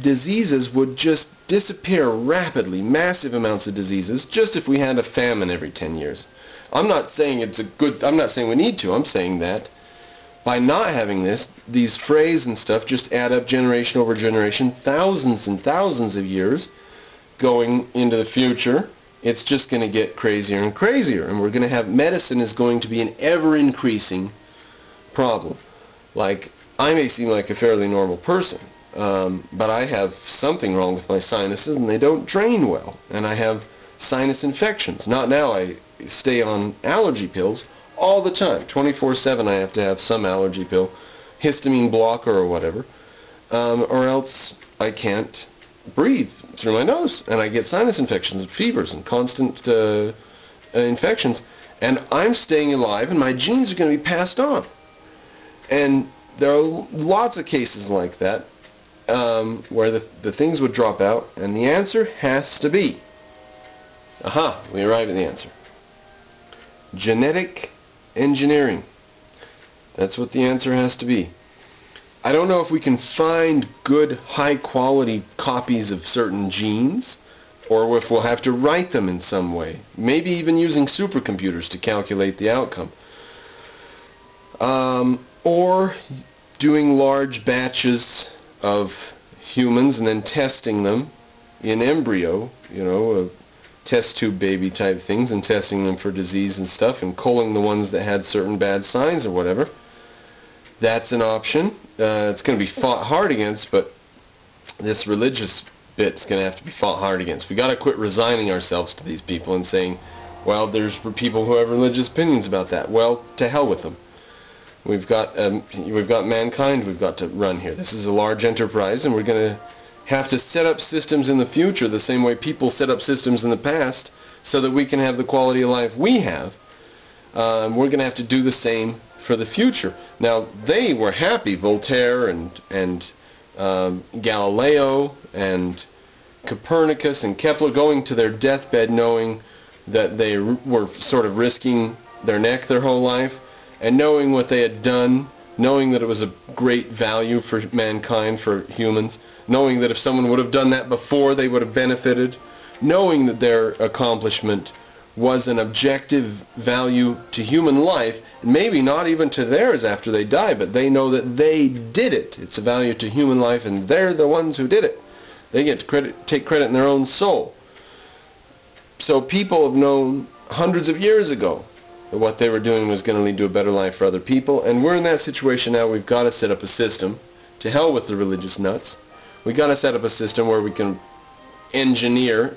diseases would just disappear rapidly, massive amounts of diseases, just if we had a famine every 10 years. I'm not saying I'm not saying we need to, I'm saying that by not having this, these frays and stuff just add up generation over generation, thousands and thousands of years going into the future. It's just going to get crazier and crazier, and we're going to have, medicine is going to be an ever-increasing problem. Like, I may seem like a fairly normal person, but I have something wrong with my sinuses, and they don't drain well, and I have sinus infections. Not now, I stay on allergy pills all the time. 24/7 I have to have some allergy pill, histamine blocker or whatever, or else I can't breathe through my nose, and I get sinus infections and fevers and constant infections, and I'm staying alive, and my genes are going to be passed on. And there are lots of cases like that where the things would drop out, and the answer has to be, we arrive at the answer. Genetic engineering. That's what the answer has to be. I don't know if we can find good, high-quality copies of certain genes, or if we'll have to write them in some way. Maybe even using supercomputers to calculate the outcome. Or doing large batches of humans and then testing them in embryo, you know, test tube baby type things, and testing them for disease and stuff, and culling the ones that had certain bad signs or whatever. That's an option. It's going to be fought hard against, but this religious bit's going to have to be fought hard against. We got to quit resigning ourselves to these people and saying, well, there's for people who have religious opinions about that. Well, to hell with them. We've got mankind we've got to run here. This is a large enterprise, and we're going to have to set up systems in the future the same way people set up systems in the past so that we can have the quality of life we have. We're going to have to do the same for the future. Now, they were happy, Voltaire and Galileo and Copernicus and Kepler, going to their deathbed knowing that they were sort of risking their neck their whole life, and knowing what they had done, knowing that it was a great value for mankind, for humans, knowing that if someone would have done that before, they would have benefited, knowing that their accomplishment was an objective value to human life, and maybe not even to theirs after they die, but they know that they did it. It's a value to human life, and they're the ones who did it. They get to take credit in their own soul. So people have known hundreds of years ago that what they were doing was going to lead to a better life for other people, and we're in that situation now. We've got to set up a system. To hell with the religious nuts. We've got to set up a system where we can engineer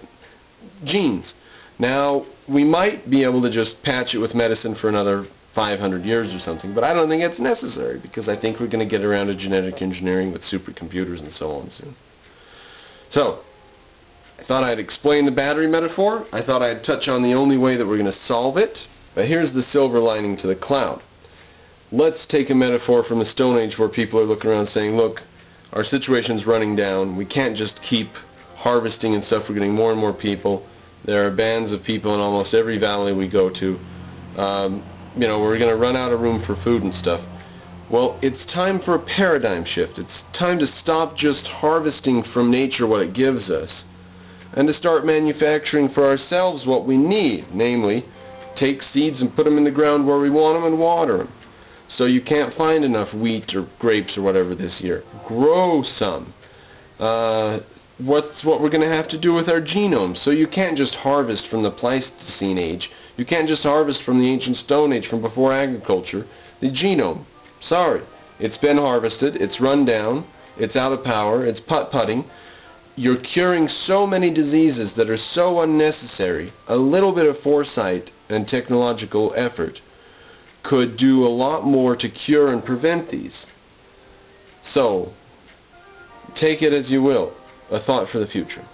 genes. Now, we might be able to just patch it with medicine for another 500 years or something, but I don't think it's necessary, because I think we're going to get around to genetic engineering with supercomputers and so on soon. So, I thought I'd explain the battery metaphor. I thought I'd touch on the only way that we're going to solve it. But here's the silver lining to the cloud. Let's take a metaphor from the Stone Age where people are looking around saying, look, our situation's running down. We can't just keep harvesting and stuff. We're getting more and more people. There are bands of people in almost every valley we go to. You know, we're going to run out of room for food and stuff. Well, it's time for a paradigm shift. It's time to stop just harvesting from nature what it gives us, and to start manufacturing for ourselves what we need, namely, take seeds and put them in the ground where we want them and water them. So you can't find enough wheat or grapes or whatever this year. Grow some. What's what we're going to have to do with our genome. So you can't just harvest from the Pleistocene age. You can't just harvest from the ancient Stone Age, from before agriculture. The genome. Sorry. It's been harvested. It's run down. It's out of power. It's putt-putting. You're curing so many diseases that are so unnecessary. A little bit of foresight and technological effort could do a lot more to cure and prevent these. So, take it as you will. A thought for the future.